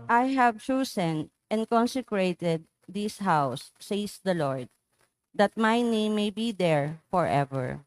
I have chosen and consecrated this house, says the Lord, that my name may be there forever.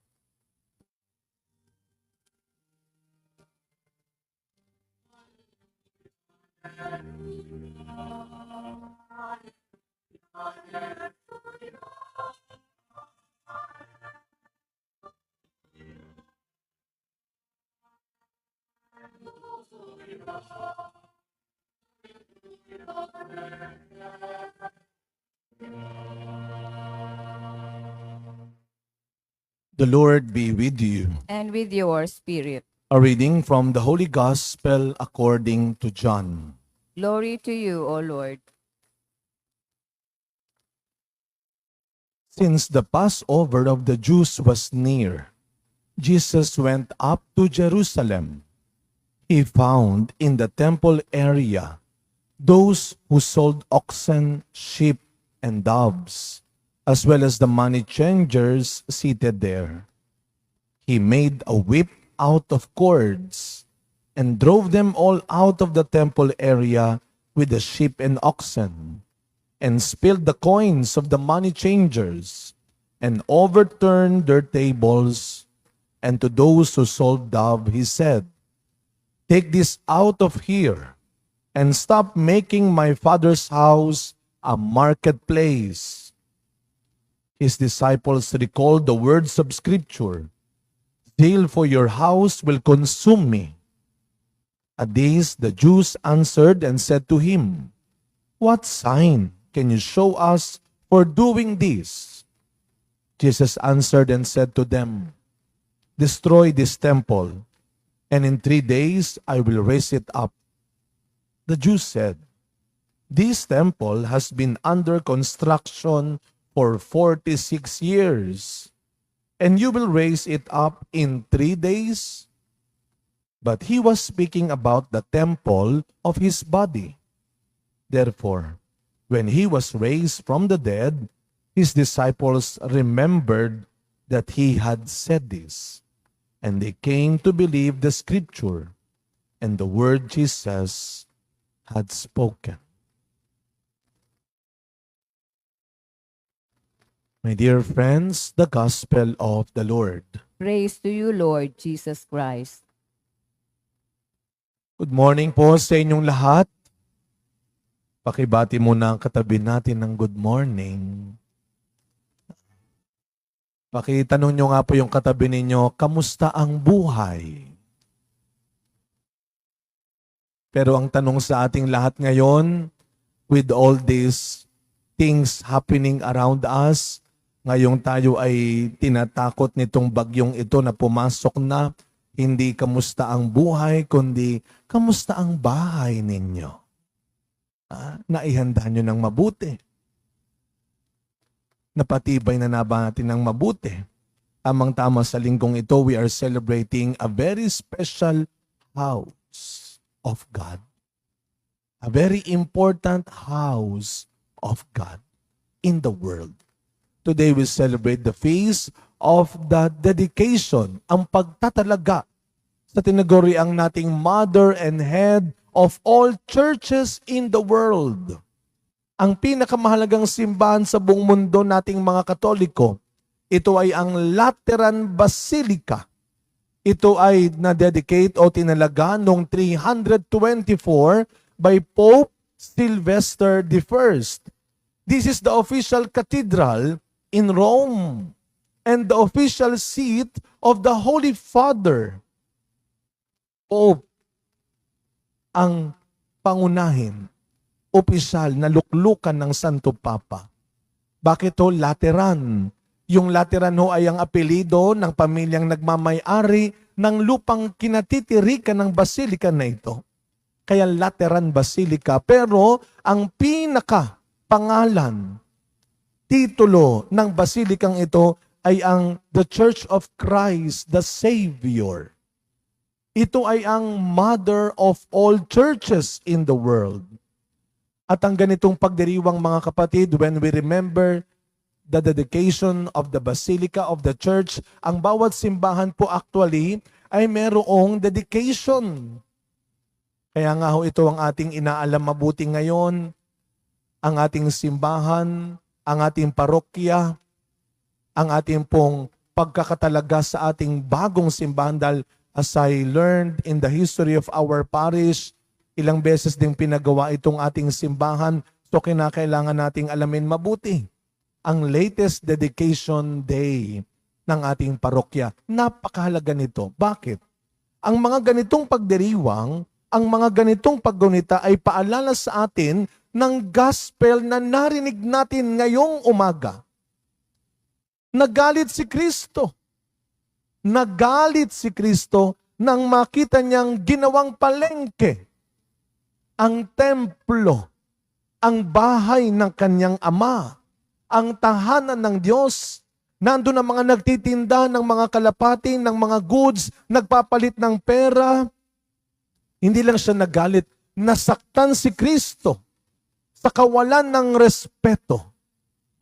The Lord be with you. And with your spirit. A reading from the Holy Gospel according to John. Glory to you, O Lord. Since the Passover of the Jews was near, Jesus went up to Jerusalem. He found in the temple area those who sold oxen, sheep, and doves, as well as the money changers seated there. He made a whip out of cords and drove them all out of the temple area with the sheep and oxen, and spilled the coins of the money changers, and overturned their tables. And to those who sold dove, he said, "Take this out of here, and stop making my Father's house a marketplace." His disciples recalled the words of Scripture, "Zeal for your house will consume me." At this, the Jews answered and said to him, "What sign can you show us for doing this?" Jesus answered and said to them, "Destroy this temple, and in 3 days I will raise it up." The Jews said, "This temple has been under construction for 46 years, and you will raise it up in 3 days?" But he was speaking about the temple of his body. Therefore, when he was raised from the dead, his disciples remembered that he had said this, and they came to believe the Scripture and the word Jesus had spoken. My dear friends, the Gospel of the Lord. Praise to you, Lord Jesus Christ. Good morning po sa inyong lahat. Pakibati muna ang katabi natin ng good morning. Pakitanong nyo nga po yung katabi ninyo, kamusta ang buhay? Pero ang tanong sa ating lahat ngayon, with all these things happening around us, ngayong tayo ay tinatakot nitong bagyong ito na pumasok na, hindi kamusta ang buhay, kundi kamusta ang bahay ninyo? Naihanda nyo ng mabuti. Napatibay na ba natin ng mabuti? Tamang-tama sa linggong ito, we are celebrating a very special house of God. A very important house of God in the world. Today we celebrate the feast of the dedication, ang pagtatalaga sa tinaguriang nating mother and head of all churches in the world. Ang pinakamahalagang simbahan sa buong mundo nating mga Katoliko, ito ay ang Lateran Basilica. Ito ay na-dedicate o tinalaga noong 324 by Pope Sylvester I. This is the official cathedral in Rome and the official seat of the Holy Father. Pope ang pangunahin, opisyal na luklukan ng Santo Papa. Bakit ho Lateran? Yung Lateran ho ay ang apelido ng pamilyang nagmamay-ari ng lupang kinatitirikan ng basilika na ito. Kaya Lateran Basilica. Pero ang pinaka pangalan, titulo ng basilikang ito ay ang The Church of Christ, the Savior. Ito ay ang mother of all churches in the world. At ang ganitong pagdiriwang mga kapatid, when we remember the dedication of the Basilica of the Church, ang bawat simbahan po actually ay merong dedication. Kaya nga ho ito ang ating inaalam mabuti ngayon, ang ating simbahan, ang ating parokya, ang ating pong pagkakatalaga sa ating bagong simbahan dahil as I learned in the history of our parish, ilang beses ding pinagawa itong ating simbahan, so kinakailangan nating alamin mabuti ang latest dedication day ng ating parokya. Napakahalaga nito. Bakit? Ang mga ganitong pagdiriwang, ang mga ganitong paggunita ay paalala sa atin ng gospel na narinig natin ngayong umaga. Nagalit si Kristo. Nagalit si Kristo nang makita niyang ginawang palengke ang templo, ang bahay ng kanyang ama, ang tahanan ng Diyos. Nandun ang mga nagtitinda ng mga kalapati, ng mga goods, nagpapalit ng pera. Hindi lang siya nagalit, nasaktan si Kristo sa kawalan ng respeto,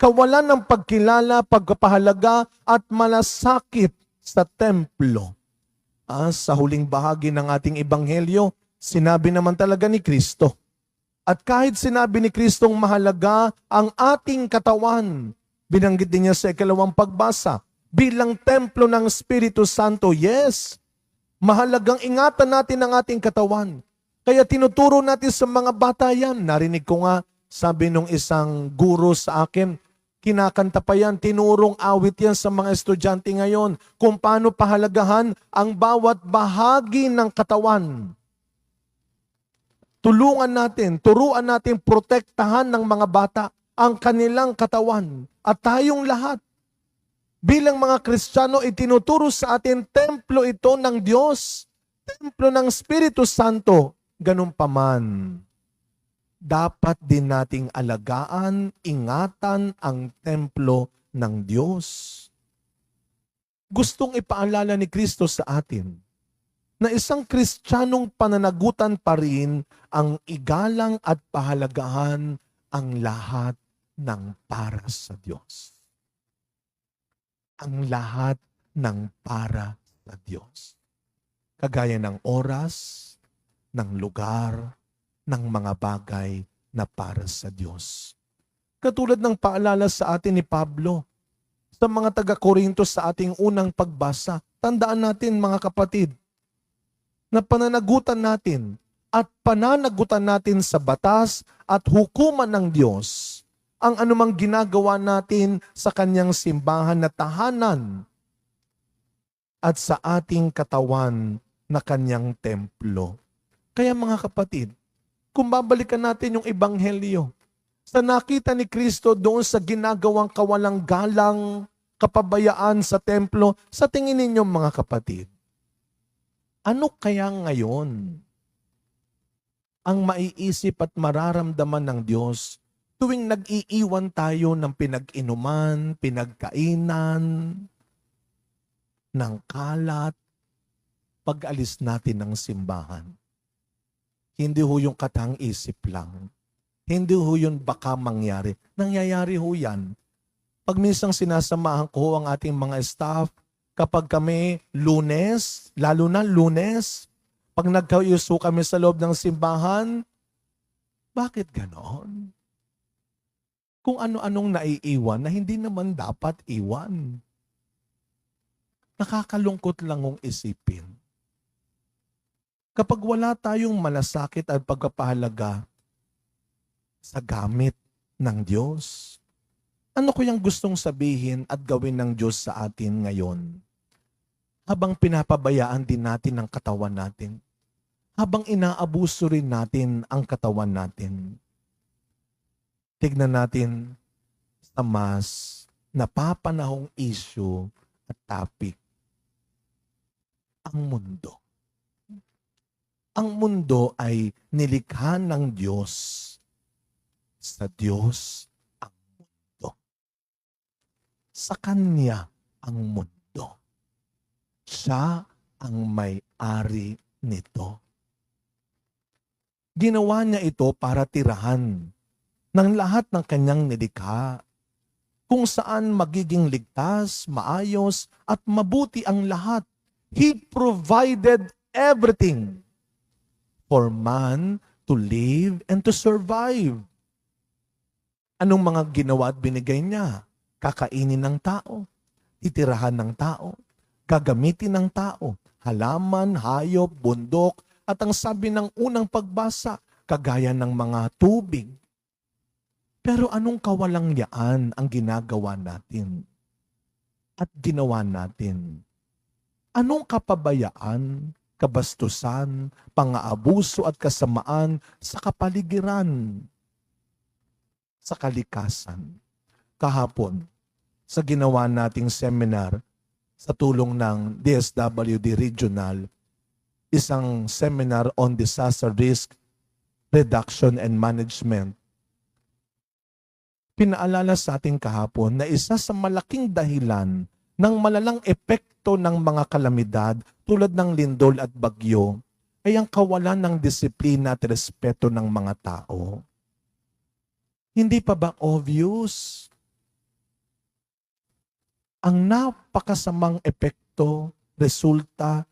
kawalan ng pagkilala, pagpapahalaga at malasakit sa templo. Sa huling bahagi ng ating ebanghelyo, sinabi naman talaga ni Kristo. At kahit sinabi ni Kristong mahalaga ang ating katawan, binanggit din niya sa ikalawang pagbasa, bilang templo ng Espiritu Santo, yes, mahalagang ingatan natin ang ating katawan. Kaya tinuturo natin sa mga bata yan. Narinig ko nga, sabi nung isang guro sa akin, kinakanta pa yan, tinurong awit yan sa mga estudyante ngayon kung paano pahalagahan ang bawat bahagi ng katawan. Tulungan natin, turuan natin protektahan ng mga bata ang kanilang katawan at tayong lahat. Bilang mga Kristiyano, itinuturo sa atin, templo ito ng Diyos, templo ng Espiritu Santo. Ganun pa man, dapat din nating alagaan, ingatan ang templo ng Diyos. Gustong ipaalala ni Kristo sa atin na isang Kristiyanong pananagutan pa rin ang igalang at pahalagahan ang lahat ng para sa Diyos. Ang lahat ng para sa Diyos. Kagaya ng oras, ng lugar, ng mga bagay na para sa Diyos. Katulad ng paalala sa atin ni Pablo, sa mga taga-Korinto sa ating unang pagbasa, tandaan natin mga kapatid, na pananagutan natin at pananagutan natin sa batas at hukuman ng Diyos ang anumang ginagawa natin sa kanyang simbahan na tahanan at sa ating katawan na kanyang templo. Kaya mga kapatid, kung babalikan natin yung ebanghelyo, sa nakita ni Kristo doon sa ginagawang kawalang galang, kapabayaan sa templo, sa tingin ninyo mga kapatid, ano kaya ngayon ang maiisip at mararamdaman ng Diyos tuwing nag-iiwan tayo ng pinag-inuman, pinagkainan, ng kalat, pag-alis natin ng simbahan? Hindi ho yung katang isip lang. Hindi ho yun baka mangyari. Nangyayari ho yan. Pag minsang sinasamahan ko ang ating mga staff, kapag kami Lunes, lalo na Lunes, pag nagkauso kami sa loob ng simbahan, bakit ganon? Kung ano-anong naiiwan na hindi naman dapat iwan. Nakakalungkot lang ng isipin. Kapag wala tayong malasakit at pagpapahalaga sa gamit ng Diyos, ano ko yung gustong sabihin at gawin ng Diyos sa atin ngayon? Habang pinapabayaan din natin ang katawan natin, habang inaabuso rin natin ang katawan natin, tignan natin sa mas napapanahong issue at topic, ang mundo. Ang mundo ay nilikha ng Diyos. Sa Diyos ang mundo. Sa Kanya ang mundo. Siya ang may-ari nito. Ginawa niya ito para tirahan ng lahat ng kanyang nilikha, kung saan magiging ligtas, maayos at mabuti ang lahat. He provided everything for man to live and to survive. Anong mga ginawa at binigay niya? Kakainin ng tao, titirahan ng tao, gagamitin ng tao, halaman, hayop, bundok, at ang sabi ng unang pagbasa, kagaya ng mga tubig. Pero anong kawalangyaan ang ginagawa natin at ginawa natin? Anong kapabayaan, kabastusan, pang-aabuso at kasamaan sa kapaligiran, sa kalikasan? Kahapon, sa ginawa nating seminar sa tulong ng DSWD Regional, isang seminar on disaster risk reduction and management, pinaalala sa ating kahapon na isa sa malaking dahilan ng malalang epekto ng mga kalamidad tulad ng lindol at bagyo ay ang kawalan ng disiplina at respeto ng mga tao. Hindi pa ba obvious? Ang napakasamang epekto, resulta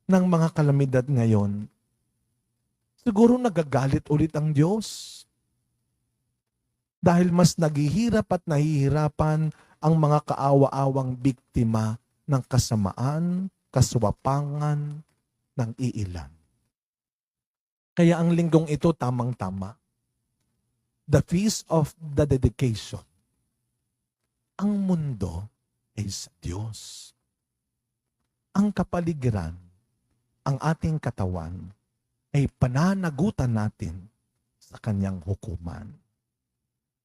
ng mga kalamidad ngayon, siguro nagagalit ulit ang Diyos. Dahil mas naghihirap at nahihirapan ang mga kaawa-awang biktima ng kasamaan, kaswapangan ng iilan. Kaya ang linggong ito tamang-tama. The Feast of the Dedication. Ang mundo ay sa Diyos. Ang kapaligiran, ang ating katawan, ay pananagutan natin sa kanyang hukuman.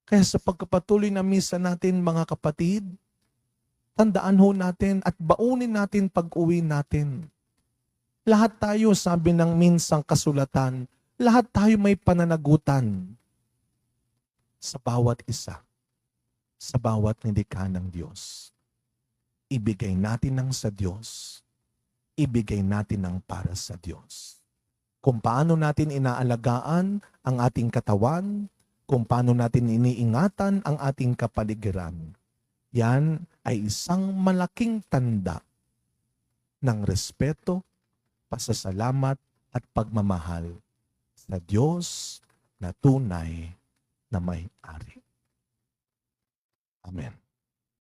Kaya sa pagkapatuloy na misa natin, mga kapatid, tandaan ho natin at baunin natin pag-uwi natin. Lahat tayo, sabi ng minsang kasulatan, lahat tayo may pananagutan sa bawat isa, sa bawat nilikha ng Diyos. Ibigay natin ang sa Diyos, ibigay natin ang para sa Diyos. Kung paano natin inaalagaan ang ating katawan, kung paano natin iniingatan ang ating kapaligiran, yan ay isang malaking tanda ng respeto, pasasalamat at pagmamahal sa Diyos na tunay na may-ari. Amen.